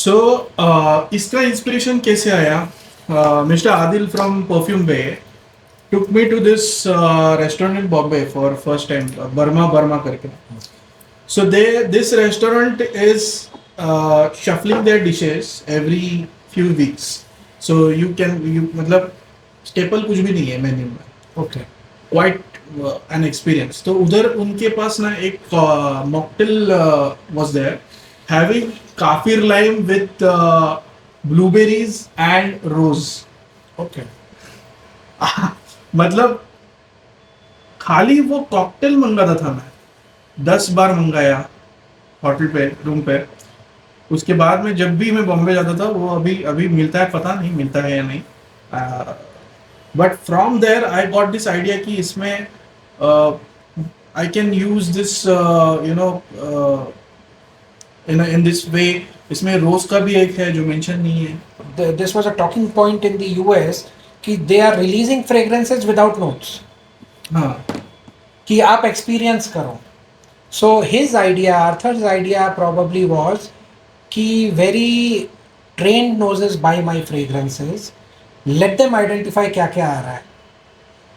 सो इसका इंस्पिरेशन कैसे आया? Mister Adil from Perfume Bay took me to this restaurant in Bombay for first time, Burma करके. So this restaurant is shuffling their dishes every few weeks. So you मतलब staple कुछ भी नहीं है menu में. Okay Quite an experience. तो उधर उनके पास ना एक mocktail was there, having काफिर lime with blueberries and rose. Okay मतलब खाली वो कॉकटेल मंगाता था मैं 10 बार मंगाया होटल पे रूम पे. उसके बाद में जब भी मैं बॉम्बे जाता था वो अभी अभी मिलता है, पता नहीं मिलता है या नहीं. But from there I got this idea कि इसमें I can use this in this way. इसमें रोज का भी एक है जो मेंशन नहीं है. This was a talking point in the US कि they are releasing fragrances without notes हाँ कि आप एक्सपीरियंस करो. So his idea, Arthur's idea probably was कि very trained noses buy my fragrances, let them identify क्या क्या आ रहा है.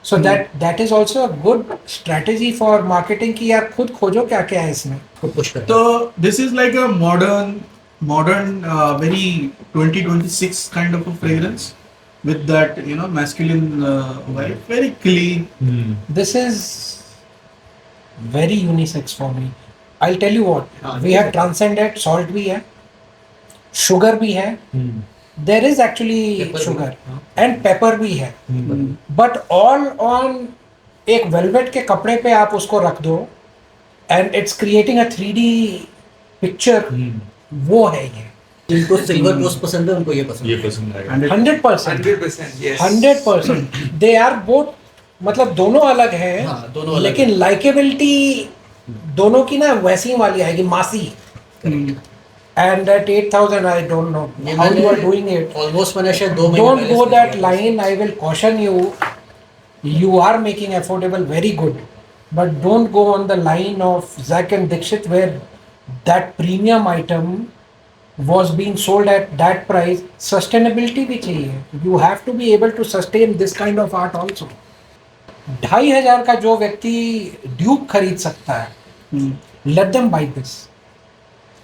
So that is also a good strategy for marketing कि यार खुद खोजो क्या क्या है इसमें. को पुश करता तो this is like a modern very 2026 kind of a fragrance with that masculine vibe, very clean. This is very unisex for me. I'll tell you what, we have transcended. Salt भी है, sugar भी है, there is actually Pepper sugar भी, and pepper भी है, but all on एक velvet के कपड़े पे आप उसको रख दो and it's creating a 3D picture. वो है ये जिनको सिल्वर रोज पसंद है उनको ये पसंद है. पसंद आएगा. 100%. 100%, yes. 100%. They are both, मतलब दोनों अलग हैं. हाँ, दोनों अलग लेकिन लाइकेबिलिटी दोनों की ना वैसी वाली आएगी, मासी. And at 8,000 I don't know how you are doing it. Almost मैंने शायद 2 महीने Don't पहले go से that किया. line. I will caution you. You are making affordable very good, but don't go on the line of Zack and Dixit where that premium item was being sold at that price. Sustainability भी चाहिए. You have to be able to sustain this kind of art also. 2,500 का जो व्यक्ति Duke खरीद सकता है, let them buy this.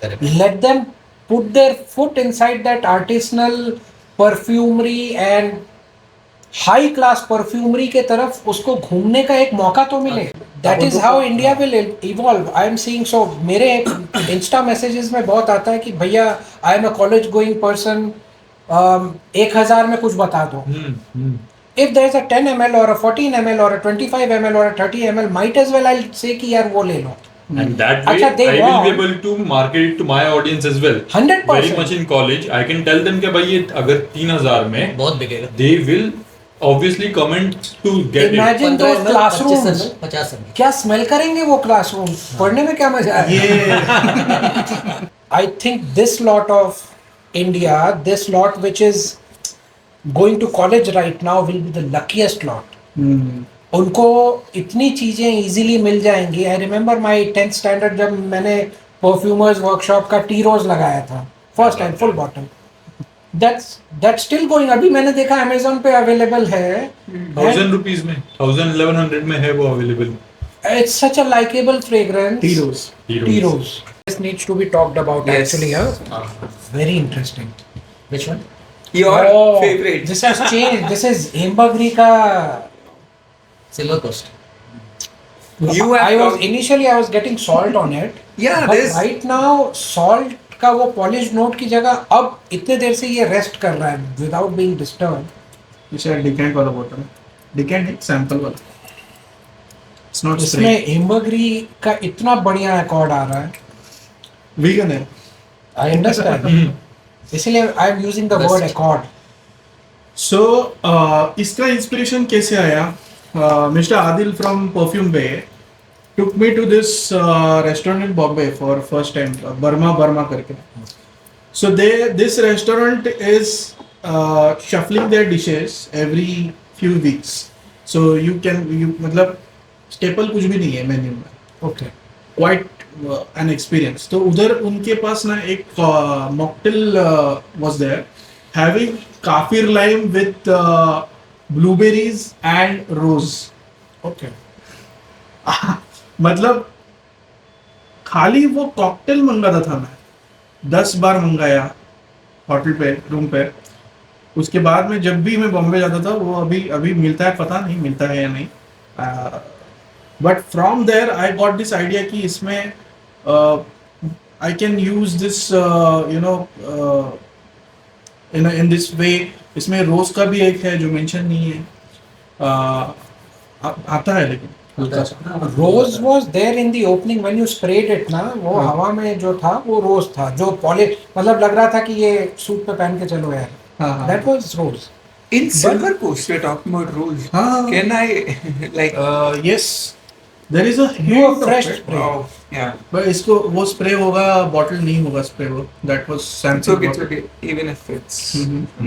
Correct. Let them put their foot inside that artisanal perfumery and high class perfumery के तरफ उसको घूमने का एक मौका तो मिले. That is how India will evolve. I am seeing, so मेरे इंस्टा मैसेजेस में बहुत आता है कि भैया I am a college going person, 1,000 में कुछ बता दो. If there is a 10 ml or a 14 ml or a 25 ml or a 30 ml, might as well I'll say कि यार वो ले लो. And that way, अच्छा, they I will be want- able to market it to my audience as well. 100%. Very much in college, I can tell them कि भाई ये अगर 3,000 में बहुत बिकेगा. they will obviously comment to get it. Imagine 15 those ml, 25 classrooms. ml, 50 ml. क्या smell करेंगे वो क्लासरूम? पढ़ने में क्या मजा है? ये I think this lot of India, this lot which is going to college right now will be the luckiest lot. उनको इतनी चीज़ें इजीली मिल जाएंगी. I remember my 10th standard जब मैंने परफ्यूमर्स वर्कशॉप का टी रोज लगाया था first time full bottle. That's still going. अभी मैंने देखा अमेजोन पे अवेलेबल है. 1,000 रुपीज में, 1,100 में है वो available. It's such a likeable fragrance. Tea rose. Tea rose. This needs to be talked about Yes. actually. Very interesting. Which one? Your Oh, favorite. This has changed. This is Himbagri का. Silver Coast. You have I was talked- initially I was getting salt on it. Yeah, But there's right now salt का वो polish note की जगह अब इतने देर से ये rest कर रहा है विदाउट बीइंग डिस्टर्ब. ये शायद डिकेंट वाला बोतल है. डिकेंट एक सैंपल वाला. It's not spray. इसमें हिम्बगरी का इतना बढ़िया अकॉर्ड आ रहा है. वीगन है. I understand. इसलिए I am using the word Best. Accord. So इसका इंस्पिरेशन कैसे आया? Mister Adil from Perfume Bay took me to this restaurant in Bombay for first time, Burma करके. So this restaurant is shuffling their dishes every few weeks. So you मतलब staple कुछ भी नहीं है menu में. ओके. quite an experience. तो उधर उनके पास ना एक मॉकटेल was there having काफिर lime with blueberries and rose. Okay. मतलब खाली वो कॉकटेल मंगाता था मैं 10 बार मंगाया होटल पे रूम पे. उसके बाद में जब भी मैं बॉम्बे जाता था वो अभी अभी मिलता है पता नहीं मिलता है या नहीं. But from there I got this idea कि इसमें I can use this you know in this way. इसमें रोज का भी एक है जो मेंशन नहीं है. आता है लेकिन हल्का सा. Rose was there in the opening when you spread it ना. वो हाँ. हवा में जो था वो रोज था जो पॉलिश मतलब लग रहा था कि ये सूट पे पहन के चलो यार. हाँ that was rose. In Silver Coast, we're talking about rose. हाँ. Can I like? Yes there is a You are fresh spray. Wow. Yeah. But इसको वो स्प्रे होगा बॉटल नहीं होगा स्प्रे. वो that was It's Samsung. okay. It's okay. Even if it's.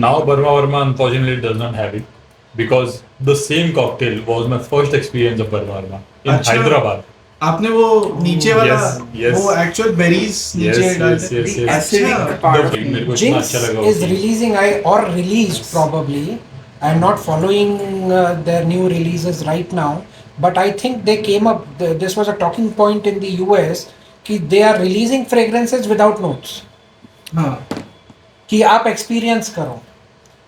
Now Burma Burma unfortunately does not have it because the same cocktail was my first experience of Burma Burma in अच्छा. Hyderabad. आपने वो नीचे वाला Yes, yes. वो actual berries Yes, नीचे yes, डालते. yes, The yes. acidic part of मेरे को इतना Jinx अच्छा लगा is वो. releasing or released probably. I'm not following their new releases right now, but I think they came up. This was a talking point in the US कि they are releasing fragrances without notes. हाँ कि आप experience करो.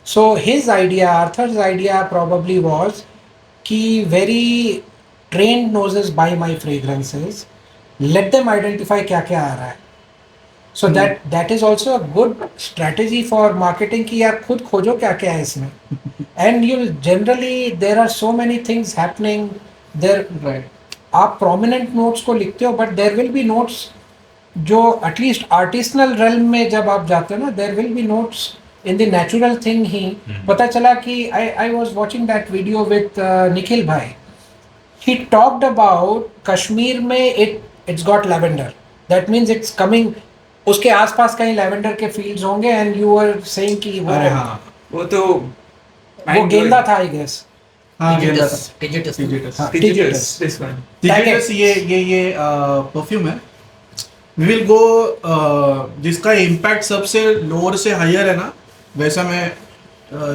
So his idea, Arthur's idea probably was कि very trained noses buy my fragrances. Let them identify क्या क्या आ रहा है. So that is also a good strategy for marketing कि यार खुद खोजो क्या क्या है इसमें. And you'll generally there are so many things happening there. Right. आप prominent notes को लिखते हो but there will be notes जो at least artisanal realm में जब आप जाते हो ना there will be notes in the natural thing ही. पता चला कि I was watching that video with Nikhil भाई. He talked about Kashmir में it's got lavender. That means it's coming. उसके आसपास कहीं lavender के fields होंगे and you were saying कि वो अरे हाँ वो तो. वो गेंदा था I guess. हाँ गेंदा था. Tigitus. Tigitus. हाँ, Tigitus. Tigitus. This one. Tigitus ये परफ्यूम है. वी विल गो जिसका इम्पैक्ट सबसे लोअर से हायर है ना वैसा मैं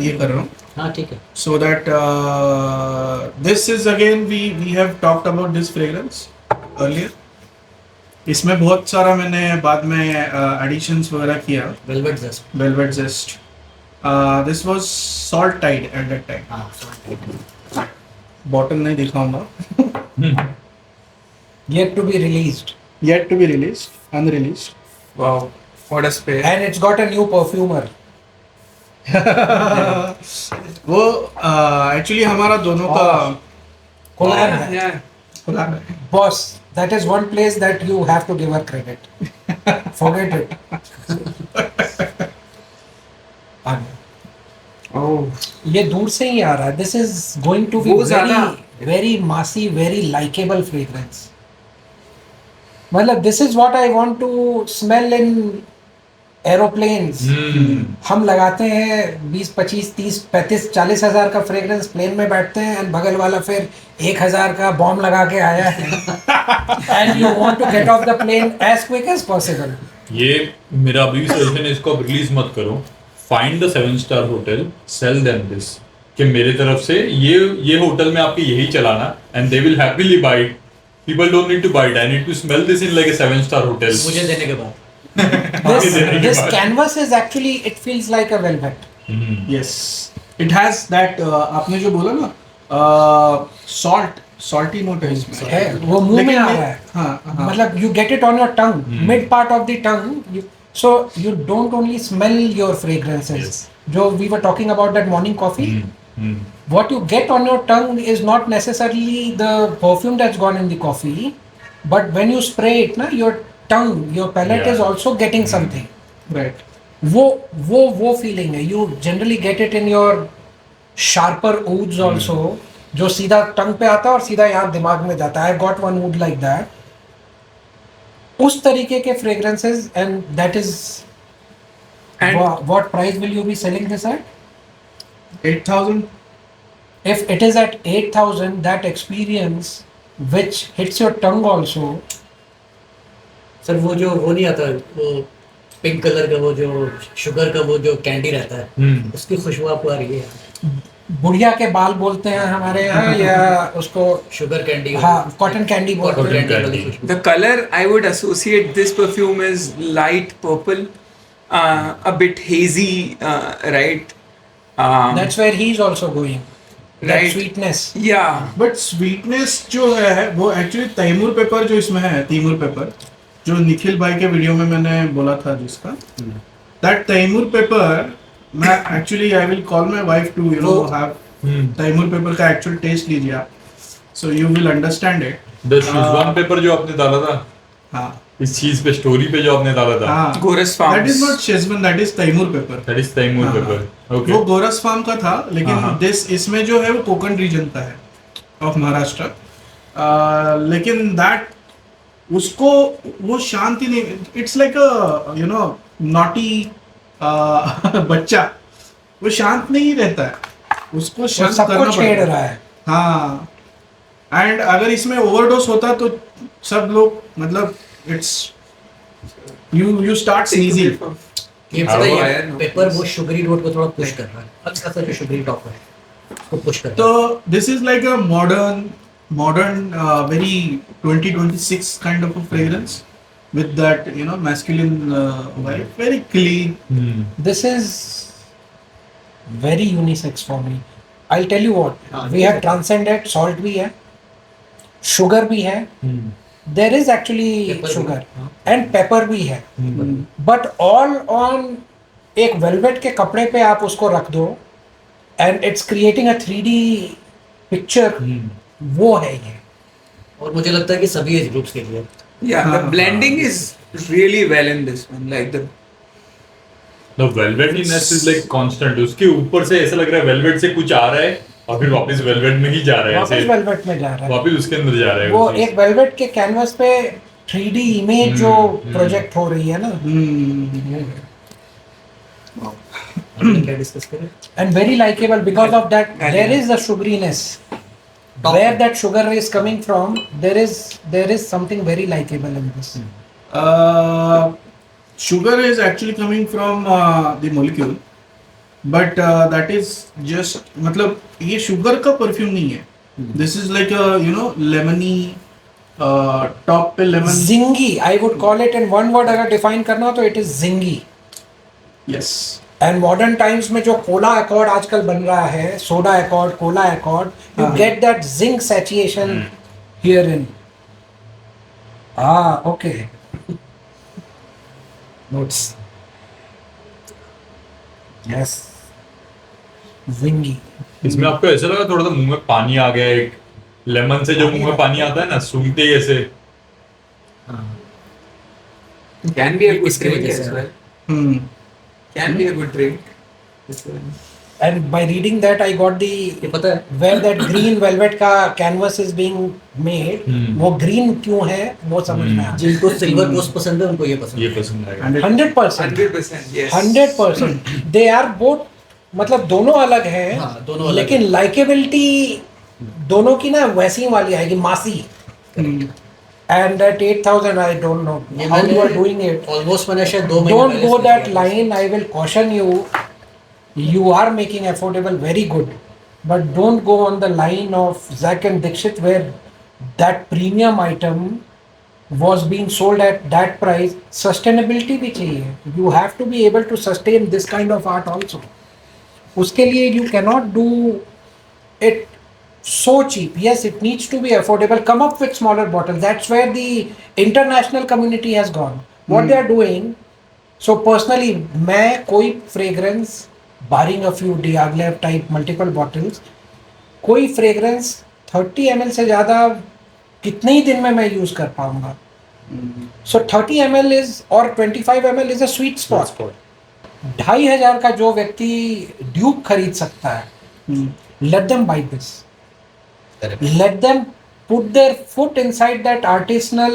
ये कर रहा हूँ. हाँ ठीक है. So that this is again we have talked about this fragrance earlier. इसमें बहुत सारा मैंने बाद में एडिशंस वगैरह किया. Velvet zest. Velvet Zest. This was Salt Tide at that time. हाँ. sorry. बॉटल नहीं दिखाऊंगा. Yet to be released. Yet to be released, unreleased. Wow. What a spray. And it's got a new perfumer. वो actually हमारा दोनों का Collab Yeah. है. Yeah. खुला है. Boss, that is one place that you have to give her credit. Forget it. Oh. ये दूर से ही आ रहा है. This is going to be वो ज़्यादा- very massy, very likable fragrance. मतलब this is what I want to smell in aeroplanes. हम लगाते हैं 20, 25, 30, 35, 40 हजार का फ्रेग्रेंस प्लेन में बैठते हैं एंड बगल वाला फिर 1000 का बॉम्ब लगा के आया है and you want to get off the plane as quick as possible. ये मेरा अभी सजेशन है इसको अब रिलीज मत करो. Find the 7-star hotel, sell them this कि मेरे तरफ से ये होटल में आपके यही चलाना and they will happily buy it. People don't need to buy it. I need to smell this in like a 7-star hotel. मुझे देने के बाद. This canvas is actually, it feels like a velvet. Yes, it has that. आपने जो बोला ना salty note है इसमें. है वो मुंह में लेकिन आ मैं- रहा है. हाँ हाँ. मतलब you get it on your tongue, mid part of the tongue. So you don't only smell your fragrances. Yes. जो we were talking about that morning coffee. What you get on your tongue is not necessarily the perfume that's gone in the coffee, but when you spray it, na, your tongue, your palate Yeah. is also getting something. Right. वो feeling है. You generally get it in your sharper ouds also, जो सीधा टंग पे आता है और सीधा यहाँ दिमाग में जाता है. I got one oud like that. उस तरीके के fragrances, and that is. And- what price will you be selling this at? 8,000. If it is at 8,000, that experience which hits your tongue also sir वो जो वो नहीं आता वो pink colour का वो जो शुगर का वो जो कैंडी रहता है उसकी खुशबू आपको आ रही है? बुढ़िया के बाल बोलते हैं हमारे यहाँ, या उसको शुगर कैंडी, हाँ कॉटन कैंडी बोलते कॉटन हैं। कैंडी वाली खुशबू। The color I would associate this perfume is light purple, a bit hazy, right? That's where he is also going. That Right. sweetness. Yeah. But sweetness जो है वो actually Taimur paper जो इसमें है, Taimur paper जो निखिल भाई के वीडियो में मैंने बोला था जिसका, दैट तैमूर पेपर, मैं actually I will call my wife to you know have timur pepper का एक्चुअल टेस्ट लीजिए आप, so you will understand it. The Szechuan pepper जो आपने डाला था, हाँ इस चीज पे स्टोरी पे जो आपने डाला था, हाँ, Goras that is Farms. Not Szechuan, that is timur pepper. That is timur हाँ, पेपर। ओके, वो गोरस फार्म का था, हाँ, लेकिन हाँ। दिस इसमें जो है वो कोकण रीजन का है ऑफ महाराष्ट्र। लेकिन दैट उसको वो शांति नहीं, it's like a you know naughty बच्चा, वो शांत नहीं रहता है, उसको वो शांत सबको करना छेड़ पड़ता रहा है। है। हाँ, एंड अगर इसमें ओवरडोज होता तो सब लोग मतलब इट्स यू स्टार्ट स्नीजिंग। ये हाँ, पता वो है है ना। पेपर वो शुगरी नोट को थोड़ा पुश कर रहा है, हल्का सा जो शुगरी टॉप है उसको पुश कर रहा है। So this is like a modern, very 2026 kind of a fragrance with that masculine vibe, very clean. This is very unisex for me. I'll tell you what, we have transcended, salt भी है, sugar भी है, there is actually Pepper भी sugar है, हाँ। and pepper भी है, but all on एक velvet के कपड़े पे आप उसको रख दो and it's creating a 3D picture, वो है ये। और मुझे लगता है कि सभी एज ग्रुप्स के लिए Yeah, the हाँ, blending is really well in this one. Like the velvetiness is like constant, उसके ऊपर से ऐसा लग रहा है वेलवेट से कुछ आ रहा है और फिर वापस वेलवेट में ही जा रहा है, वापस ऐसे वेलवेट में जा रहा है, वापस उसके अंदर जा रहा है वो चीज़। एक वेलवेट के कैनवस पे 3D इमेज जो हम्म। प्रोजेक्ट हो रही है ना, हमने क्या डिस्कस करें? and very likable because of that And- there is a sugariness. Where that sugar is coming from, there is something very likable in this. Sugar is actually coming from the molecule, but that is just मतलब ये sugar का perfume नहीं है. This is like a lemony, top पे lemon. Zingy, I would call it in one word अगर define करना हो तो it is zingy. Yes. And modern times में जो कोला accord आजकल बन रहा है, soda accord, cola accord, you हाँ। get that zinc saturation herein. Okay. Notes. Yes. Zingy. इसमें आपको ऐसा लगा थोड़ा सा मुंह में पानी आ गया, एक लेमन से जो मुंह में पानी आता है ना सूंघते ही ऐसे। can be a good इसकी drink वजह से as well. Hmm. Can be a good drink. This one. And by reading that, I got the ये पता है where that green velvet का canvas is being made. वो green क्यों है वो समझ में आ गया. जिनको सिल्वर पोस्ट पसंद है उनको ये पसंद ये है। पसंद आएगा। 100%. 100%. Yes. 100%. They are both, मतलब दोनों अलग हैं, हाँ, दोनों अलग लेकिन हैं। लाइकेबिलिटी दोनों की ना वैसी वाली आएगी, मासी. And at 8,000, I don't know ये how you are मैंने doing it. ऑलमोस्ट मैंने शायद 2 महीने Don't पहले go इसको that किया था। line. I will caution you. You are making affordable very good, but don't go on the line of Zack and Dixit where that premium item was being sold at that price. Sustainability भी चाहिए. You have to be able to sustain this kind of art also. उसके लिए you cannot do it so cheap. Yes, it needs to be affordable. Come up with smaller bottles. That's where the international community has gone. What they are doing. So personally, मैं कोई fragrance, barring a few Diaghilev type multiple bottles, कोई fragrance 30 ml से ज़्यादा कितने ही दिन में मैं use कर पाऊंगा. So 30 ml is or 25 ml is a sweet spot. 2,500 का जो व्यक्ति ड्यूब खरीद सकता है, let them buy this. Let them put their foot inside that artisanal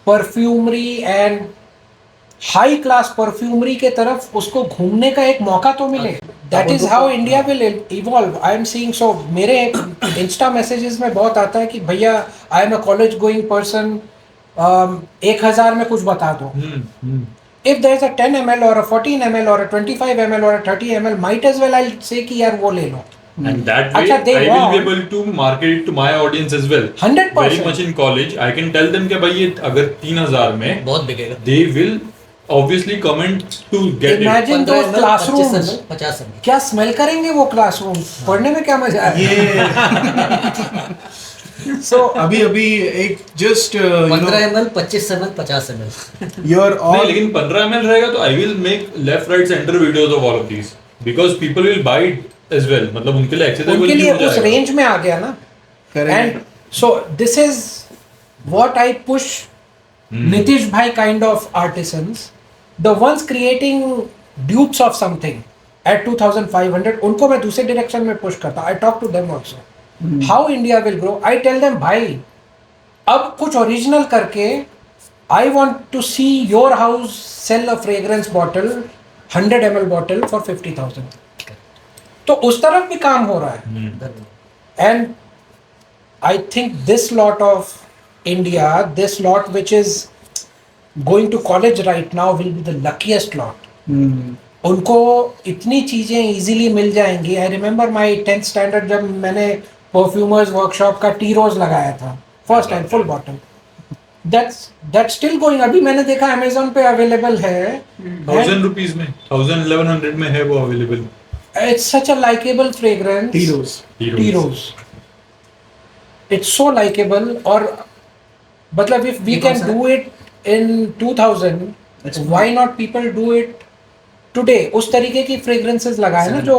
perfumery and high class perfumery के तरफ उसको घूमने का एक मौका तो मिले. That is how India will evolve. I am seeing. So मेरे इंस्टा मैसेजेस में बहुत आता है कि भैया I am a college going person, 1000 में कुछ बता दो. If there is a 10 ml or a 14 ml or a 25 ml or a 30 ml, might as well I'll say कि यार वो ले लो. And that way, अच्छा, they I will want- be able to market it to my audience as well. 100%. Very much in college, I can tell them कि भाई ये अगर 3000 में, बहुत बिकेगा. they will obviously comment to get it. Imagine 15 those ml, 25 classrooms. ml, 50 ml. क्या smell करेंगे वो क्लासरूम? पढ़ने में क्या मजा है? ये So अभी एक just 15 ml, 25 ml, 50 ml. you're नहीं, all लेकिन 15 ml रहेगा तो I will make left right center videos of all of these because people will buy it as well. मतलब उनके लिए accessible उनके भी लिए हो उस जाएगा. रेंज में आ गया ना. correct. And so this is what I push Nitish Bhai kind of artisans, the ones creating dupes of something at 2500, उनको मैं दूसरे direction में push करता. I talk to them also. How India will grow. I tell them भाई अब कुछ original करके I want to see your house sell a fragrance bottle, 100 ml bottle for 50,000. तो उस तरफ भी काम हो रहा है. And I think this lot of India, this lot which is going to college right now will be the luckiest lot. उनको इतनी चीज़ें easily मिल जाएंगी. I remember my 10th standard जब मैंने परफ्यूमर्स वर्कशॉप का टी रोज लगाया था first time full bottle. That's still going. अभी मैंने देखा Amazon पे अवेलेबल है. 1000 रुपीज में, 1100 में है वो available. It's such a likable fragrance. tea rose. Tea rose. It's so likable. और मतलब if we ये कौन can सा है? do it in 2000, why not people do it today? उस तरीके की fragrances लगाए ना जो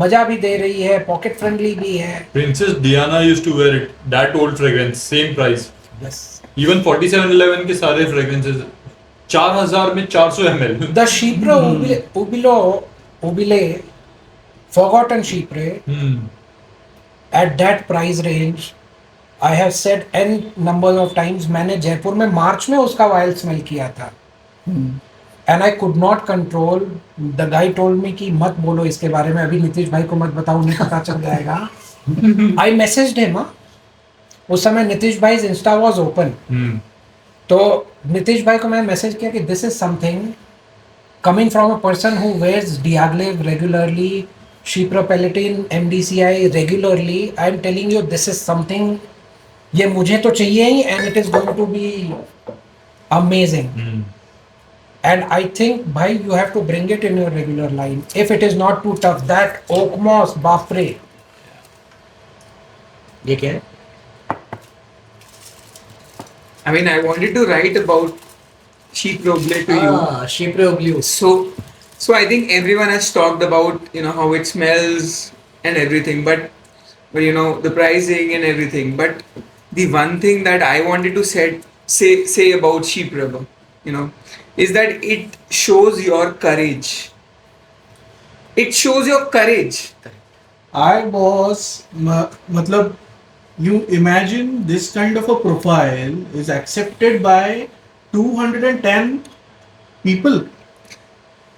मजा भी दे रही है, पॉकेट फ्रेंडली भी है. Princess Diana used to wear it. That old fragrance, same price. Yes. Even 4711 के सारे fragrances 4000 में 400 ml. The Chypre Ubile, Forgotten Chypre, at that price range, I have said n number of times. मैंने जयपुर में मार्च में उसका vial smell किया था. And I could not control. The guy told me कि मत बोलो इसके बारे में, अभी नीतीश भाई को मत बताओ, उन्हें पता चल जाएगा. I messaged him. उस समय नीतीश भाई इंस्टा वॉज ओपन. तो नीतीश भाई को मैं मैसेज किया कि this is something coming from a person who wears डियाग्लेव रेगुलरली, शीप्रोपेलेटिन, MDCI regularly. I am telling you this is something, ये मुझे तो चाहिए ही, and it is going to be amazing. And I think, bhai, you have to bring it in your regular line. If it is not too tough, that oak moss, bafre. ये क्या है? I mean, I wanted to write about Sheep Roble to you. Chypre Obliu. So I think everyone has talked about, you know, how it smells and everything, but you know, the pricing and everything. But the one thing that I wanted to say about Sheep Roble, you know, is that it shows your courage. It shows your courage. I was मतलब you imagine this kind of a profile is accepted by 210 people.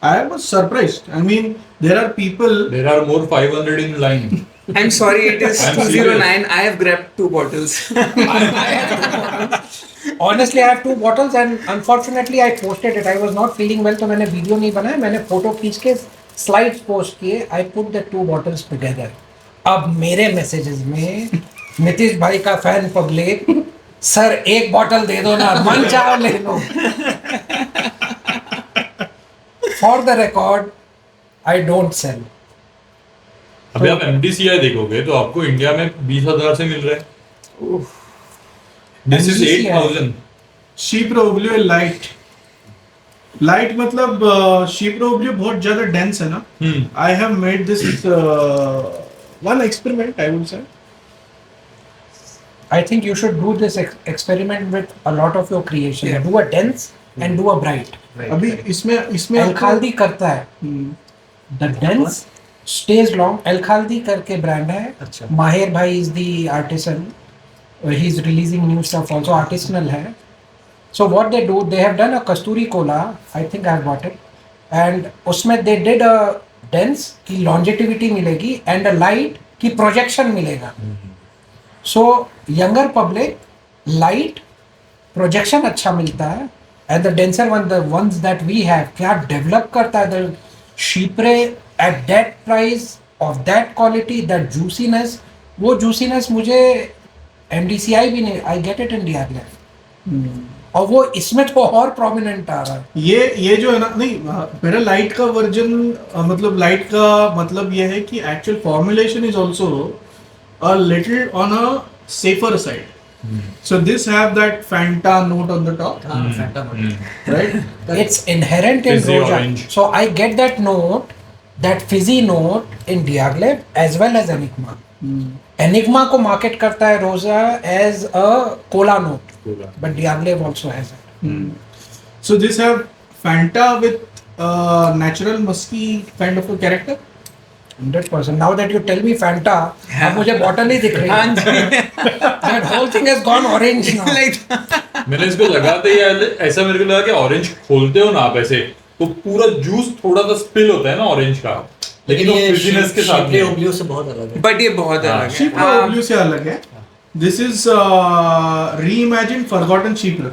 I was surprised. I mean, there are people. There are more 500 in line. I'm sorry, it is I'm 209. I have grabbed 2 bottles. Honestly, I have 2 bottles and unfortunately I posted it. I was not feeling well, तो मैंने video नहीं बनाया, मैंने photo खींच के slides post किए. I put the 2 bottles together. अब मेरे मैसेजेस में नीतीश भाई का फैन पब्लिक, सर एक बॉटल दे दो ना, मन चाहो ले लो. For the record, I don't sell. अभी आप MDCI देखोगे तो आपको इंडिया में 20,000 से मिल रहा है. This is MDCI. 8,000. Chypre Obliu light. Light मतलब Chypre Obliu बहुत ज्यादा डेंस है ना. I have made this one experiment, I would say. I think you should do this experiment with a lot of your creation. Yeah. Do a dense and do a bright. अभी इसमें एल्खाल्दी करता है. The dense stays long. एल्खाल्दी करके brand है. अच्छा. माहिर भाई is the artisan. He is releasing new stuff also. Artisanal है. So what they do, they have done a kasturi cola. I think I have bought it. And उसमें they did a dense की longevity मिलेगी and a light की projection मिलेगा. So younger public, light projection अच्छा मिलता है and the denser one the ones that we have क्या develop करता है the chypre at that price of that quality that juiciness वो जूसीनेस मुझे MDCI भी नहीं I get it in DRLF और वो इसमें तो और प्रोमिनेंट आ रहा है ये जो है ना नहीं मेरा लाइट का वर्जन मतलब लाइट का मतलब ये है कि actual formulation is also a little on a safer side. So this have that Fanta note on the top, हाँ Fanta right? it's inherent in Fizzy Roja. orange. So I get that note, that fizzy note in Diaghleb as well as Enigma. Enigma को market करता है Roja as a cola note, Cola. but Diaghleb also has it. So this have Fanta with natural musky kind of a character. 100%. Now that you tell me Fanta, अब मुझे bottle ही दिख रही हाँ है. जी. That whole thing has gone orange now. Like मैंने इसको लगाते ही ऐसा मेरे को लगा कि ऑरेंज खोलते हो ना आप ऐसे तो पूरा जूस थोड़ा सा स्पिल होता है ना ऑरेंज का लेकिन वो फिजीनेस के साथ शीप्रे नहीं. ओब्लियो से बहुत अलग है. but ये बहुत हाँ. अलग है. Shipra Obliu से अलग है. This is reimagined forgotten Shipra.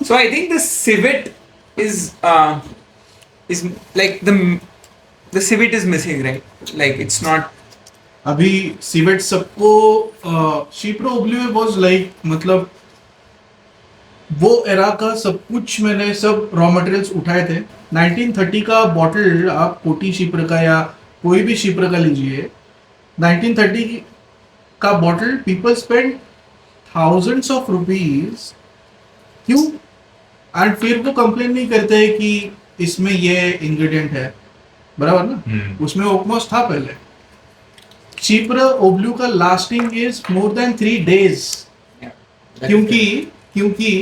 So I think the civet is like the civet is missing, right? Like it's not. अभी सिवेट सबको शिप्रो ओब्लियो वाज लाइक मतलब वो एरा का सब कुछ मैंने सब रॉ मटेरियल्स उठाए थे 1930 का बॉटल आप कोटी शिप्र का या कोई भी शिप्र का लीजिए 1930 का bottle people spend thousands of rupees क्यों एंड फिर वो कंप्लेन नहीं करते कि इसमें ये इंग्रेडिएंट है बराबर ना उसमें ओकमोस था पहले चीपर ओब्लू का lasting is more than 3 days क्योंकि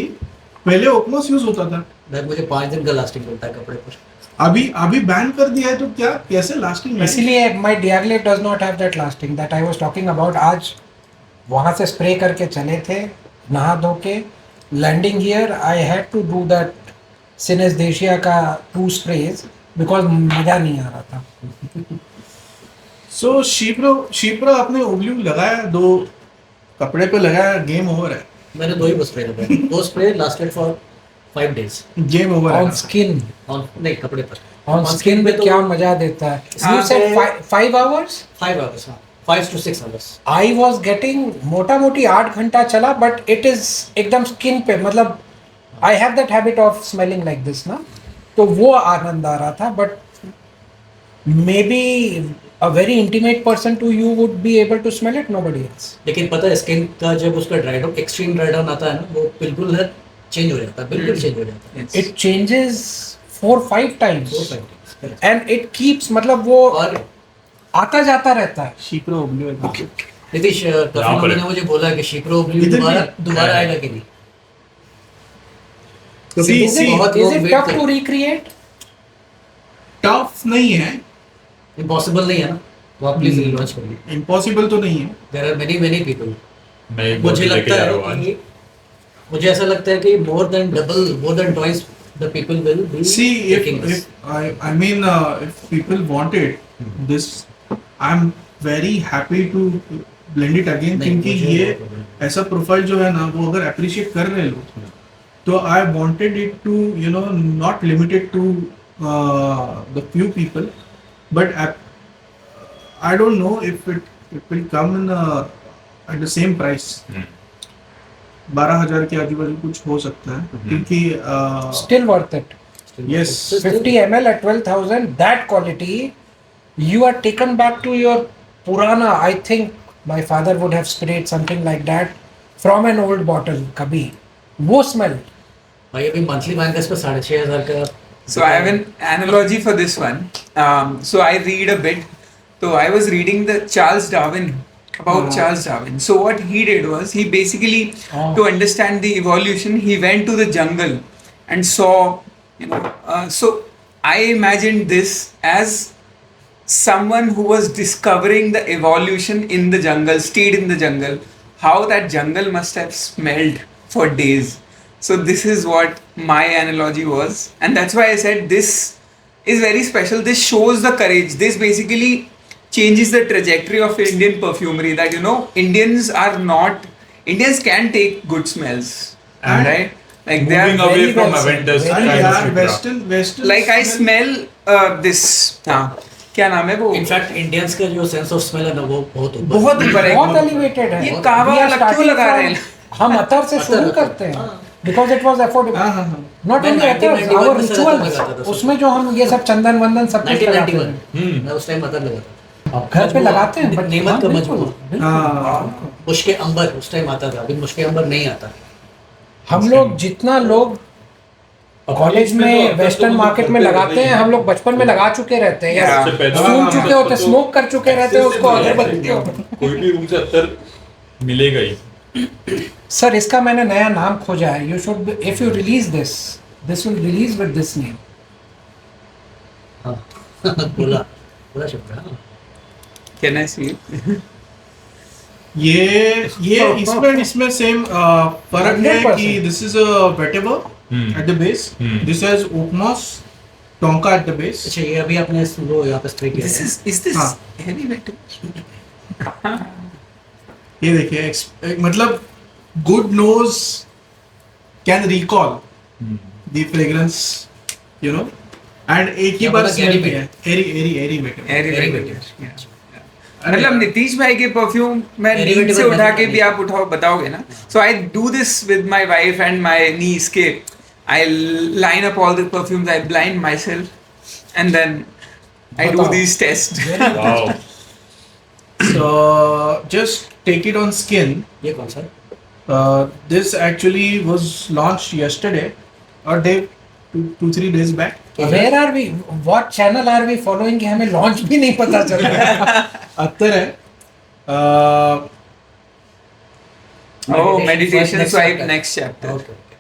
पहले ओकमोस यूज होता था भाई मुझे 5 दिन का लास्टिंग मिलता है कपड़े पर. अभी बैन कर दिया है तो क्या कैसे लास्टिंग है इसीलिए my Diaghleb does not have that lasting that I was talking about. आज वहाँ से स्प्रे करके चले थे नहा धो के landing here I had to do that synaesthesia का 2 sprays बिकॉज मजा नहीं आ रहा था. सो शिप्रो आपने ओब्लू लगाया 2 कपड़े पे लगाया गेम ओवर है मैंने 2 ही स्प्रे लगाए. 2 spray lasted for 5 days. Game over on है स्किन ऑन नहीं कपड़े पर. ऑन स्किन में तो क्या मजा देता है. हाँ, You said 5 hours? 5 hours. हाँ 5 to 6 hours. I was getting मोटा मोटी 8 घंटा चला बट इट इज एकदम स्किन पे मतलब I have that habit of smelling like this ना तो वो आनंद आ रहा था but maybe a very intimate person to you would be able to smell it nobody else. लेकिन पता है स्किन का जब उसका dry down extreme dry down आता है ना वो बिल्कुल चेंज हो जाता है. बिल्कुल चेंज हो जाता है. It changes 4-5 times 4-5 days. Correct. And it keeps मतलब वो और आता जाता रहता है. शिप्रो ओब्लू है नीतीश यहाँ पर ने मुझे बोला कि शिप्रो ओब्लियो इधर भी दोबारा आएगा कि नहीं. See, Is it, बहुत is लोग it wait tough कर- to recreate? टफ नहीं है इम्पॉसिबल नहीं है ना तो आप प्लीज रिलॉन्च करिए. इम्पॉसिबल तो नहीं है देयर आर मेनी पीपल. मैं एक मुझे बॉटल लेके लगता जा है रहा हूँ आज. कि मुझे ऐसा लगता है कि more than twice the people will be See, taking this. if I mean, if people want it, this I'm very happy to blend it again. नहीं, क्योंकि मुझे ये बहुत पसंद है. ऐसा प्रोफाइल जो है ना वो अगर अप्रिशिएट कर रहे लोग तो I wanted it to you know not limited to the few people but I don't know if it will come in at the same price 12,000 के आजू बाजू कुछ हो सकता है क्योंकि Still worth it. yes 50 ml at 12,000, that quality, you are taken back to your Purana. I think my father would have sprayed something like that from an old bottle. कभी वो smell. भाई अभी मंथली बैंकर्स पे 6,500 का. So I have an analogy for this one. So I read a bit. So I was reading the Charles Darwin about Charles Darwin. So what he did was he basically to understand the evolution he went to the jungle and saw so I imagined this as someone who was discovering the evolution in the jungle, stayed in the jungle, how that jungle must have smelled for days. So this is what my analogy was, and that's why I said this is very special. This shows the courage. This basically changes the trajectory of Indian perfumery. That Indians can take good smells. And right? Like they Moving are away very from well said, Aventus very and kind yeah, of Western like I smell this. हाँ क्या नाम है वो? In fact Indians का जो sense of smell है ना वो बहुत ऊपर बहुत ऊपर है. बहुत एलिवेटेड है. ये कावा We are वाला क्यों starting लगा रहे from- हैं? हम अतर से शुरू अतर, करते हैं हाँ. Because it was affordable. हाँ हाँ हाँ नॉट मैं ओनली अतर, 1991 आवर में सर अतर रिचुअल्स लगाता था. उसमें जो हम ये सब चंदन वंदन सब कुछ लगाते 1991 हैं. मैं उस टाइम अतर लगाता था. घर पे लगाते हैं बट नीमत का बिल्कुल, मजबूर. बिल्कुल. हाँ मुश्के अंबर उस टाइम आता था. अभी मुश्के अंबर नहीं आता. हम लोग जितना लोग कॉलेज में वेस्टर्न मार्केट में लगाते हैं हम लोग बचपन में लगा चुके रहते हैं या Yeah. उससे पहले सूंघ हाँ, चुके होते स्मोक कर चुके रहते हैं उसको अगरबत्ती को. कोई भी रूम से अत्तर मिलेगा ही. सर इसका मैंने नया नाम खोजा है. You should if you release this will release with this name. बोला बोला शब्द. हाँ. Can I see it? ये इसमें सेम फर्क है 100%. कि this is a whatever at the base, this has oak moss tonka at the base. अच्छा ये अभी आपने वो यहाँ पे स्प्रे किया This है. is this हाँ. heavy metal? ये देखिए मतलब good nose can recall the fragrance you know and एक ही क्या बार बोला, स्मेल Gary किया है. एरी वेटेवर. Airy Airy metal. metal. Yeah. मतलब नीतीश भाई के परफ्यूम मैं Airy नींद से metal उठा के नहीं. भी आप उठाओ बताओगे ना. So I do this with my wife and my niece के I line up all the perfumes, I blind myself and then I do बताओ. these tests. Wow. So just take it on skin. ये कौन सा? This actually was launched yesterday or day 2-3 days back. Where are we what channel are we following कि हमें launch भी नहीं पता चल रहा है. अत्तर है. Oh, Meditation meditation next swipe chapter. next chapter. Okay, okay.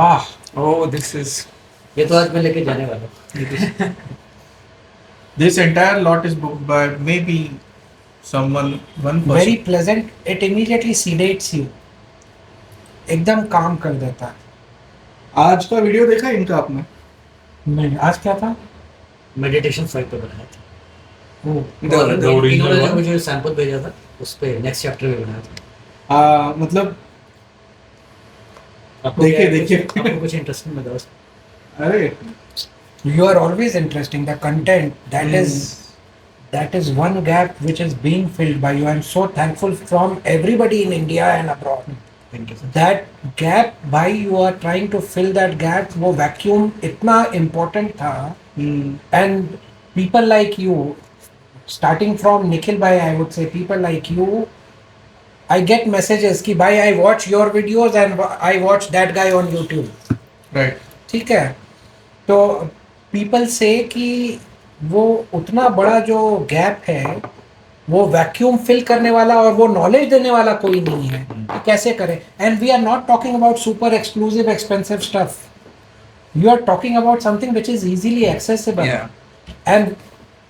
Ah, Oh, this is ये तो आज मैं लेके जाने वाला हूँ. This entire lot is booked by maybe one person. very pleasant. It immediately sedates you. एकदम काम कर देता है. आज का वीडियो देखा इनका आपने? नहीं आज क्या था? मेडिटेशन फाइट पे बनाया था. Oh, the और the original इन्होंने जो one? मुझे सैंपल भेजा था उस पे नेक्स्ट चैप्टर में बनाया था. मतलब आपको देखिए, क्या है, देखिए. आपको कुछ इंटरेस्टिंग लगा उस अरे you are always interesting. The content that is one gap which is being filled by you. I am so thankful from everybody in India and abroad. That gap by you are trying to fill that gap. वो vacuum इतना important था. And people like you, starting from Nikhil bhai, I would say people like you, I get messages कि भाई I watch your videos and I watch that guy on YouTube. Right. ठीक है. तो people say कि वो उतना बड़ा जो गैप है वो वैक्यूम फिल करने वाला और वो नॉलेज देने वाला कोई नहीं है कि कैसे करें. And we are not talking about super exclusive expensive stuff. You are talking about something which is easily accessible. yeah. And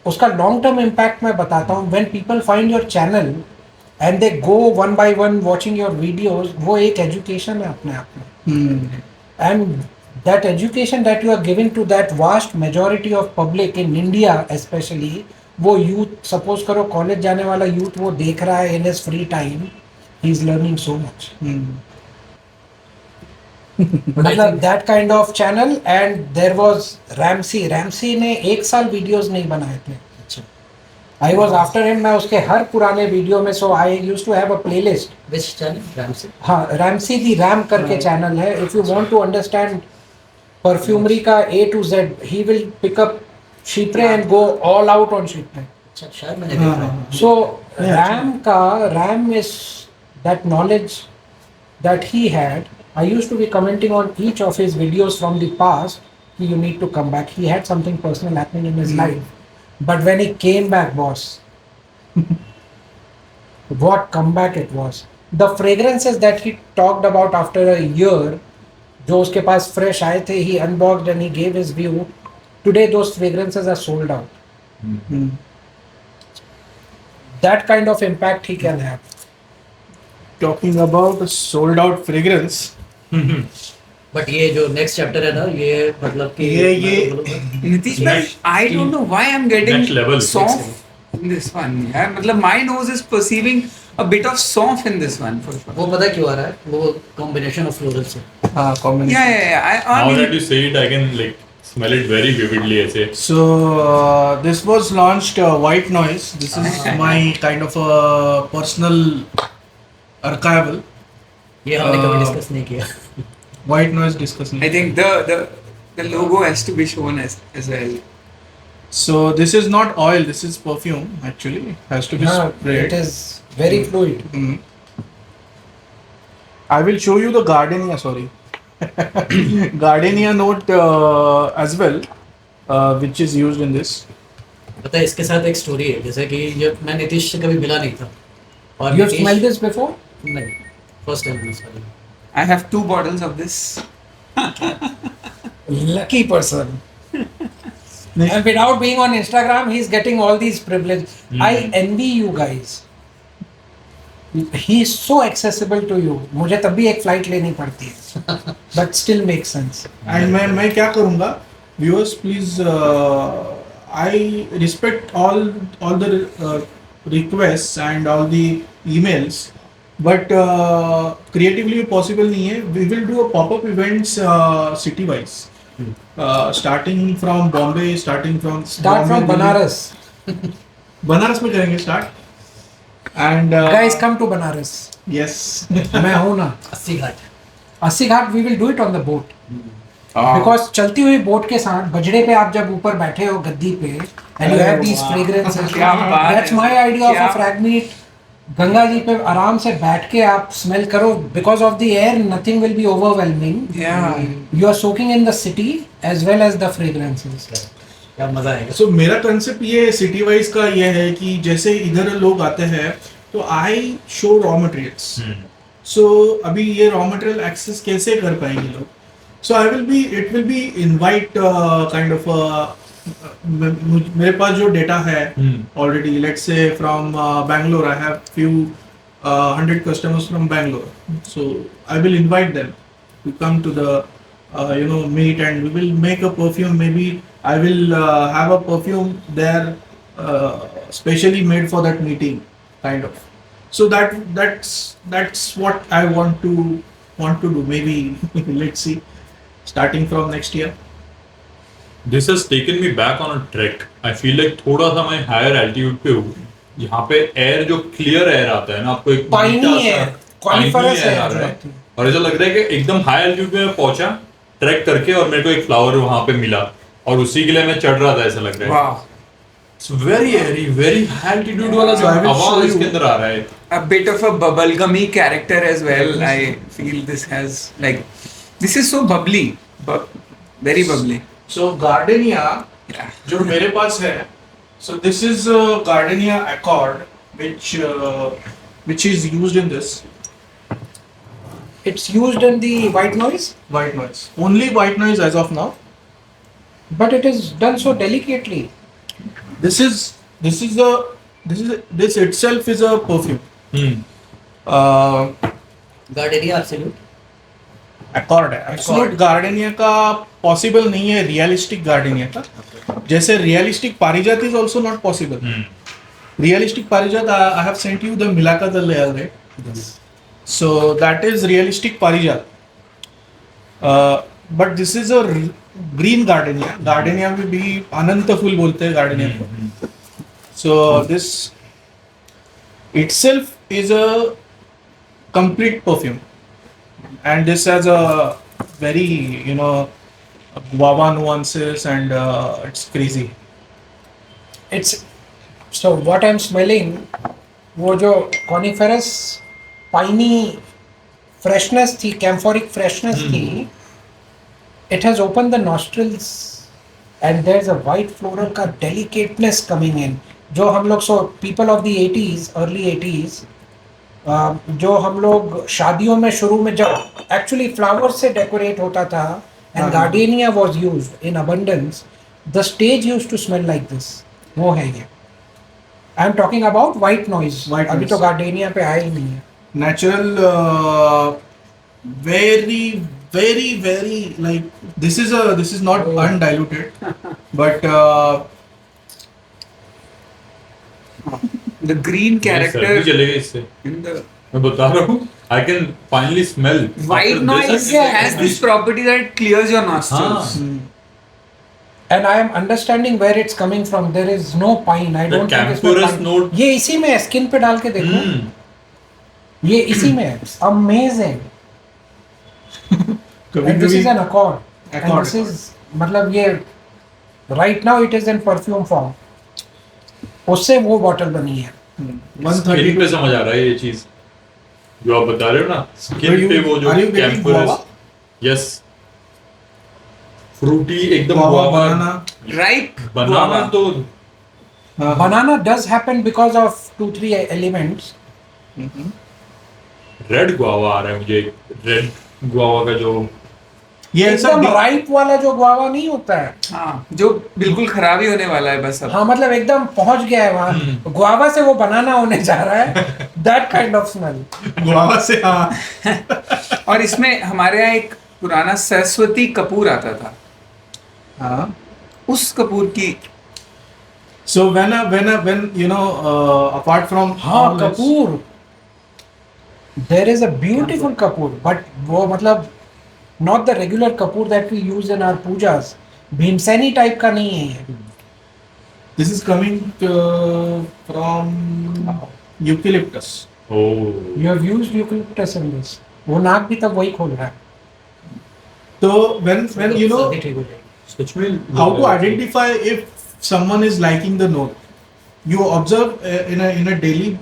उसका लॉन्ग टर्म इम्पैक्ट मैं बताता हूँ. When people find your channel and they go one by one watching your videos, वो एक education है अपने आप में. And that education that you are giving to that vast majority of public in India especially, वो youth, suppose करो college जाने वाला youth वो देख रहा है in his free time, he is learning so much. मतलब that kind of channel. And there was Ramsey ने 1 साल वीडियोस नहीं बनाए थे. अच्छा. I was after him. मैं उसके हर पुराने वीडियो में, so I used to have a playlist. Which channel? Ramsey. हाँ, रैमसी दी रैम करके चैनल है. If you want to understand perfumery का A to Z, he will pick up Chypre and go all out on Chypre. अच्छा शायद मैंने देखा है. So RAM is that knowledge that he had. I used to be commenting on each of his videos from the past. You need to come back. He had something personal happening in his life. But when he came back, boss, what comeback it was. The fragrances that he talked about after a year, जो उसके पास fresh आए थे, he unboxed and he gave his view. Today those fragrances are sold out. That kind of impact he can have. Talking about sold out fragrance. But ये जो next chapter है ना, ये मतलब कि ये Nitish bhai, Next I don't know why I'm getting next level. soft in this one. Yeah, मतलब my nose is perceiving a bit of soft in this one for sure. वो पता क्यों आ रहा है? वो combination of floral से. हाँ, combination. Yeah. I Now mean, that you say it, I can like smell it very vividly. ऐसे. So this was launched White Noise. This is my kind of a personal archival. ये हमने कभी Uh, discuss नहीं किया. White Noise discussing. I think the logo has to be shown as well. So this is not oil. This is perfume. Actually, it has to be No, sprayed. it is very fluid. Mhm. I will show you the gardenia. Sorry, gardenia note as well, which is used in this. पता है इसके साथ एक story है, जैसे कि जब मैं नीतीश से कभी मिला नहीं था और You have smelled this before? नहीं, फर्स्ट टाइम मैंने smell. I have 2 bottles of this. Lucky person. And without being on Instagram, he's getting all these privileges. I envy you guys. He is so accessible to you. मुझे तभी एक flight लेनी पड़ती है. But still makes sense. And मैं क्या करूँगा? Viewers, please. I respect all the requests and all the emails, but creatively possible नहीं है. We will do a pop-up events city wise. Starting from Bombay, starting from Start from Delhi. Banaras. Banaras में करेंगे start. And Guys, come to Banaras. yes. मैं हूँ ना. 80 घाट. 80 घाट we will do it on the boat. Because चलती हुई boat के साथ बजड़े पे आप जब ऊपर बैठे हो गद्दी पे and you have these fragrances. क्या बात है. That's my idea of a क्या- frag meet. गंगा जी पे आराम से बैठ के आप स्मेल करो. Because of the air, nothing will be overwhelming. Yeah. You are soaking in the city as well as the fragrances. क्या मजा आएगा. So मेरा कंसेप्ट ये सिटी वाइज का ये है कि जैसे इधर लोग आते हैं तो आई शो रॉ मटेरियल्स. सो अभी ये रॉ मटेरियल एक्सेस कैसे कर पाएंगे लोग? So it will be invite kind of मेरे पास जो डेटा है already, let's say from Bangalore, I have few 100 customers from Bangalore. So I will invite them to come to the meet, and we will make a perfume. Maybe I will have a perfume there specially made for that meeting, kind of. So that's what I want to do. Maybe let's see, starting from next year. This has taken me back on a trek. I feel like थोड़ा सा मैं higher altitude पे हूँ. यहाँ पे air जो clear air आता है ना, आपको एक Piney मीठा सा air, coniferous piney air air आ रहा जो है. आती है. और ऐसा लग रहा है कि एकदम high altitude पे मैं पहुंचा ट्रैक करके और मेरे को एक फ्लावर वहाँ पे मिला और उसी के लिए मैं चढ़ रहा था, ऐसा लग रहा है. Wow. It's very airy, very high altitude वाला जो So I will हवा show इसके you. अंदर आ रहा है. A bit of a bubblegummy character as well. I feel this has this is so bubbly, very bubbly. So gardenia, Yeah. जो मेरे पास है, so this is gardenia accord, which is used in this It's used in the white noise, white noise. Only white noise as of now. but it is done so delicately. This itself is a perfume. Gardenia absolute. Accord है. Absolute gardenia का possible नहीं है, realistic gardenia का. जैसे realistic parijat is also not possible. Realistic parijat, I have sent you the Milaka the layer, right? So that is realistic parijat. But this is a green gardenia. Gardenia में भी अनंत फूल बोलते हैं gardenia को. So this itself is a complete perfume, and this has a very guava nuances, and it's crazy. It's so what I'm smelling, वो जो coniferous piney freshness थी, camphoric freshness थी, it has opened the nostrils and there's a white floral का delicateness coming in. जो हम लोग people of the 80s, early 80s, जो हम लोग शादियों में शुरू में जब एक्चुअली फ्लावर्स से डेकोरेट होता था and gardenia was used in abundance, the stage used to smell like this. वो है ये. I am talking about white noise. White अभी noise. तो गार्डेनिया पे आया ही नहीं है. Natural, very like this is not undiluted, but the green सर्दी character चलेगी इससे in the मैं बता रहा हूँ I can finally smell white after noise this. has this property that it clears your nostrils. हाँ. And I am understanding where it's coming from. There is no pine. I The don't think इसमें camphorous pine. note. ये इसी में है, skin पे डाल के देखो. Hmm. ये इसी में है. Amazing. कभी And this कभी is an accord. And Accord. this is मतलब ये right now it is in perfume form. उससे वो बॉटल बनी है. 130 स्किन पे समझ आ रहा है ये चीज जो आप बता रहे हो ना Were स्किन you- पे वो जो are you getting camphorous guava? Yes fruity एकदम guava, guava banana. Ripe banana guava. तो हाँ, Banana does happen because of 2-3 elements. Red guava आ रहा है मुझे रेड गुआवा का जो ये ऐसा एकदम राइप वाला जो गुआवा नहीं होता है. हाँ जो बिल्कुल खराब ही होने वाला है बस अब. हाँ मतलब एकदम पहुंच गया है वहां. गुआवा से वो बनाना होने जा रहा है. That kind of smell. Guava से. हाँ और इसमें हमारे यहाँ एक पुराना सरस्वती कपूर आता था. हाँ. उस कपूर की So when you know apart from हाँ all this- Kapoor. There is a beautiful Kapoor, but वो मतलब not the regular Kapoor that we use in our pujas. Bhimseni type का नहीं है ये. this is coming from eucalyptus. O You have used eucalyptus in this. वो नाक भी तब वही खोल रहा है. So when you know सर्दी ठीक हो जाएगी. सच में how to identify if someone is liking the note, you observe in a daily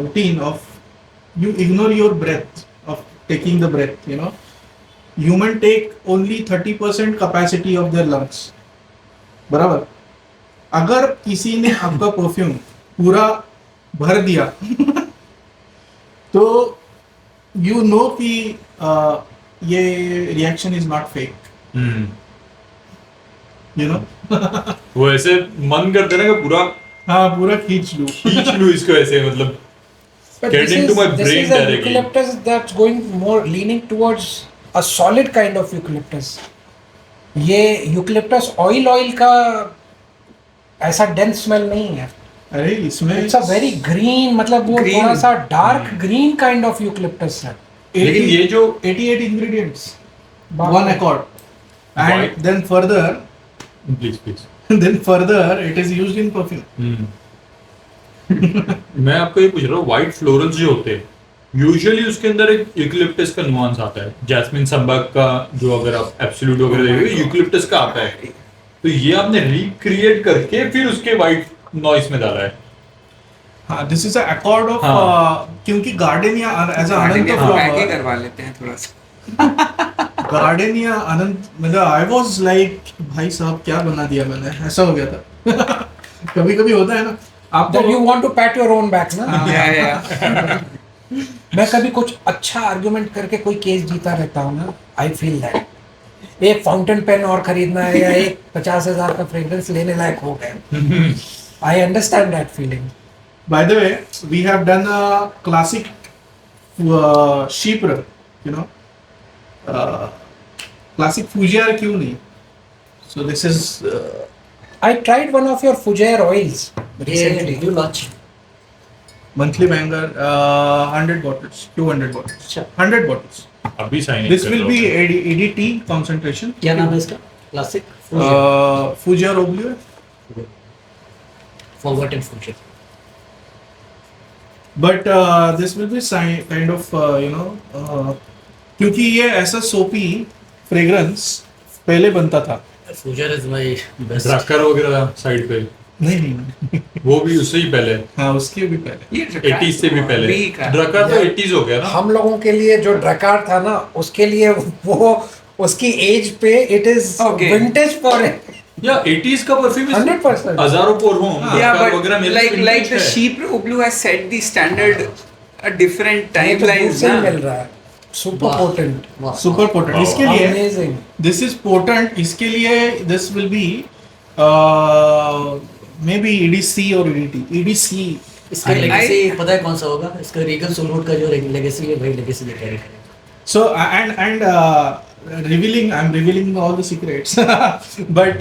routine of you ignore your breath of taking the breath. You know, human take only 30% capacity of their lungs. बराबर. अगर किसी ने आपका perfume पूरा भर दिया तो you know कि ये reaction is not fake. You know. वो ऐसे मन करते ना कि पूरा हाँ पूरा खींच लूं. खींच लूं इसको ऐसे मतलब But Get this into is, my this brain is a directly. eucalyptus that's going more leaning towards a solid kind of eucalyptus. ये eucalyptus oil का ऐसा dense smell नहीं है. अरे इसमें It's a very green मतलब वो Green. थोड़ा सा dark green kind of eucalyptus है. लेकिन ये जो 88 ingredients, बाप one रे. accord, and White. then please further it is used in perfume. मैं आपको ये पूछ रहा हूँ व्हाइट फ्लोरल्स जो होते हैं यूजुअली उसके अंदर एक यूकलिप्टस का नुआंस आता है. जैस्मिन संबाग का जो अगर आप एब्सोल्यूट वगैरह देखोगे यूकलिप्टस का आता है. तो ये आपने रिक्रिएट करके फिर उसके व्हाइट नॉइस में डाला है. हाँ, this is a accord of हाँ. क्योंकि gardenia as a Anant पैके flower, करवा लेते हैं थोड़ा सा. gardenia अनंत मतलब I was like भाई साहब क्या बना दिया मैंने, ऐसा हो गया था. कभी कभी होता है ना आपको. That you want to pat your own back ना. Yeah. मैं कभी कुछ अच्छा आर्गुमेंट करके कोई केस जीता रहता हूँ ना. I feel that. एक फाउंटेन पेन और खरीदना है या एक 50,000 का फ्रेग्रेंस लेने लायक हो गए. I understand that feeling. By the way, we have done a classic Chypre, you know, classic Fougère क्यों नहीं? So this is I tried one of your Fougère oils ये recently. you launch. monthly banger, 100 bottles, 200 bottles, अच्छा. 100 bottles. अभी sign This will be ADT concentration. क्या नाम है इसका? Classic Fougère Oblue. Forgotten future. But this will be kind of you know क्योंकि ये ऐसा सोपी फ्रेग्रेंस पहले बनता था. Future is my best. Drucker वगैरह साइड पे नहीं नहीं. वो भी उससे ही पहले हाँ उसके भी पहले. ये 80s से भी पहले. अभी का. ड्रकर तो Yeah. 80s हो गया ना. हम लोगों के लिए जो ड्रकार था ना उसके लिए वो उसकी एज पे it is Okay. Vintage for या 80s का परफ्यूम 100%. हजारों परफ्यूम Yeah, ड्रकर but वगैरह मेरे like vintage the है. Chypre Oblue has set the standard at different timelines. से ना. मिल रहा है. सुपर वाह. पोटेंट. Super potent. Wow. इसके लिए अमेजिंग. this is potent. इसके लिए this will be maybe EDC or EDT. EDC. इसका I- लेगेसी पता है कौन सा होगा? इसका रीगल सोलवुड का जो लेगेसी है वही लेगेसी ये कैरी करेगा. So and revealing, I'm revealing all the secrets. But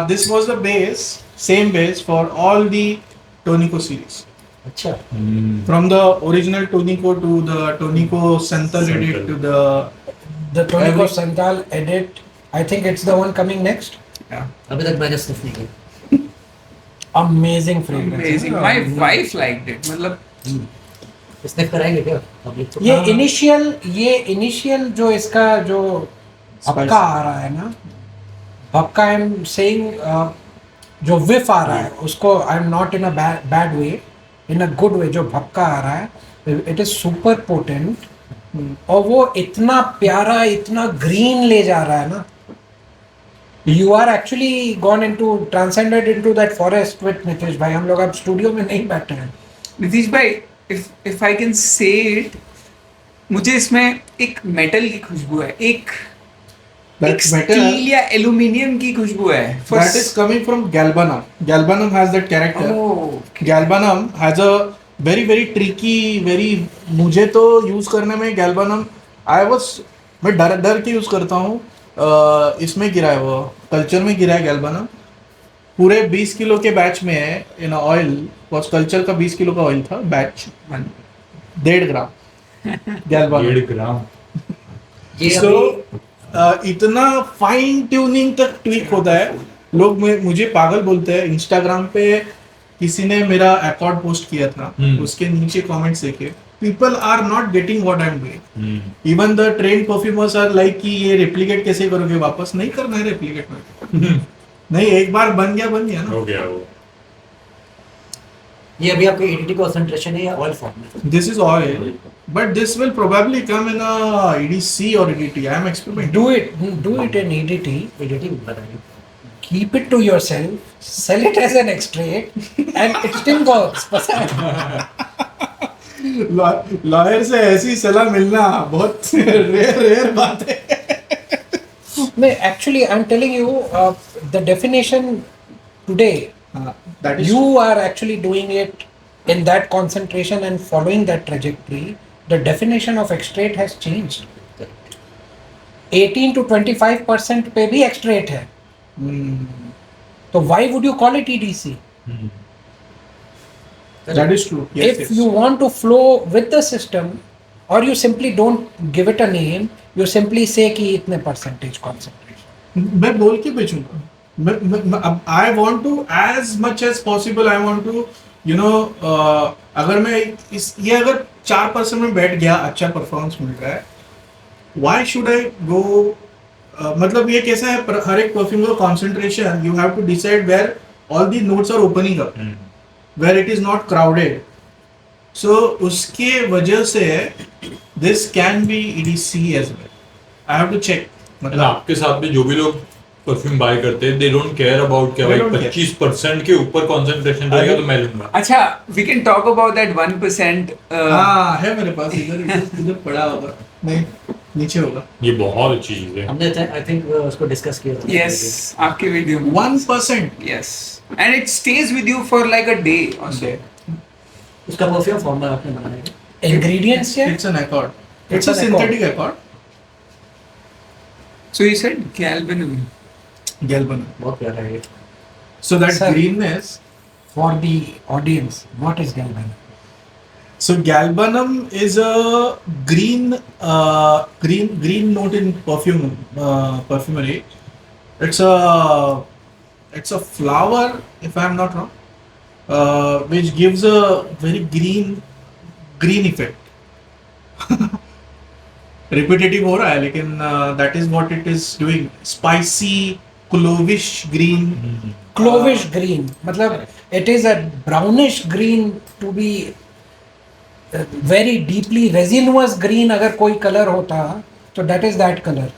this was the base, same base for all the Tonico series. अच्छा From the original Tonico to the Tonico Santal edit to the The Tonico Every- Santal edit, I think it's the one coming next. अभी तक मैंने sniff नहीं किया Amazing fragrance. Amazing. My wife liked it. मतलब sniff कराएंगे क्या public को ये इनिशियल जो इसका जो भपका आ रहा है ना, भपका आई एम सेइंग जो विफ आ रहा है उसको I am not in a bad way, in a good way, जो भपका आ रहा है इट इज सुपर पोटेंट और वो इतना प्यारा इतना ग्रीन ले जा रहा है ना. You are actually gone into transcended into that forest with Nitish भाई. हम लोग अब स्टूडियो में नहीं बैठे हैं. नीतीश भाई, if I can say it, मुझे इसमें एक मेटल की खुशबू है, एक that metal स्टील या एल्यूमिनियम की खुशबू है. that is coming from Galbanum. Galbanum has that character. Oh, Galbanum has a very very tricky, very मुझे तो यूज करने में Galbanum मैं डर के यूज करता हूँ. इसमें गिरा है, वो कल्चर में गिरा है Galbanum. पूरे 20 किलो के बैच में है इन ऑयल. कल्चर का 20 किलो का ऑयल था बैच, 1.5 ग्राम Galbanum. 1.5 ग्राम ये So, अभी इतना फाइन ट्यूनिंग तक ट्वीक होता है. लोग मुझे पागल बोलते हैं. इंस्टाग्राम पे किसी ने मेरा अकॉर्ड पोस्ट किया था, उसके नीचे कमेंट्स देखे, people are not getting what I am doing. Even the trained perfumers are like कि ये रेप्लिकेट कैसे करोगे, वापस नहीं करना है रेप्लिकेट में. नहीं, एक बार बन गया ना. हो गया वो. ये अभी आपके एडीटी कंसंट्रेशन है या ऑयल फॉर्म में? This is oil, but this will probably come in a EDC or EDT. I am experimenting. Do it in EDT. ADT बताइए. Keep it to yourself, sell it as an extract, and it still works. पता है? Lawyer से ऐसी सलाह मिलना बहुत rare बात है. No, actually, I'm telling you, the definition today, That is you are actually doing it in that concentration and following that trajectory. The definition of extract has changed. 18 to 25% पे भी extract है. So why would you call it EDC? that is true. Yes, If yes. you want to flow with the system, or you simply don't give it a name, you simply say कि इतने percentage concentration. मैं बोल के बेचूंगा. I want to as much as possible. I want to अगर मैं ये अगर 4% में बैठ गया, अच्छा परफॉर्मेंस मिल रहा है, why should I go? मतलब ये कैसा है, हर एक परफ्यूम का concentration you have to decide where all the notes are opening up, where it is not crowded. So उसके वजह से this can be EDC as well. I have to check. मतलब आपके साथ में जो भी लोग परफ्यूम बाय करते हैं, दे डोंट केयर अबाउट क्या भाई They don't care. 25% के ऊपर कंसंट्रेशन रहेगा तो मैं लूंगा. अच्छा, we can talk about that 1%. हाँ है मेरे पास, इधर पड़ा होगा. नहीं, नीचे होगा. ये बहुत अच्छी चीज है. हमने आई थिंक उसको डिस्कस किया था. Yes, आपके वीडियो में. 1%. Yes, and it stays with you for like a day or so. उसका परफ्यूम फॉर्मूला आपने बनाया है? Ingredients क्या? It's an accord. It's It's a an synthetic accord. So you said Galbanum. Galbanum. बहुत प्यारा है ये. So that Sir. greenness. For the audience, what is galbanum? So Galbanum is a green note in perfumery. It's a flower, if I am not wrong, which gives a very green effect. Repetitive हो रहा है, लेकिन that is what it is doing. Spicy, clovish green. Clovish green, मतलब it is a brownish green to be very deeply resinous green. अगर कोई color होता तो that is that color.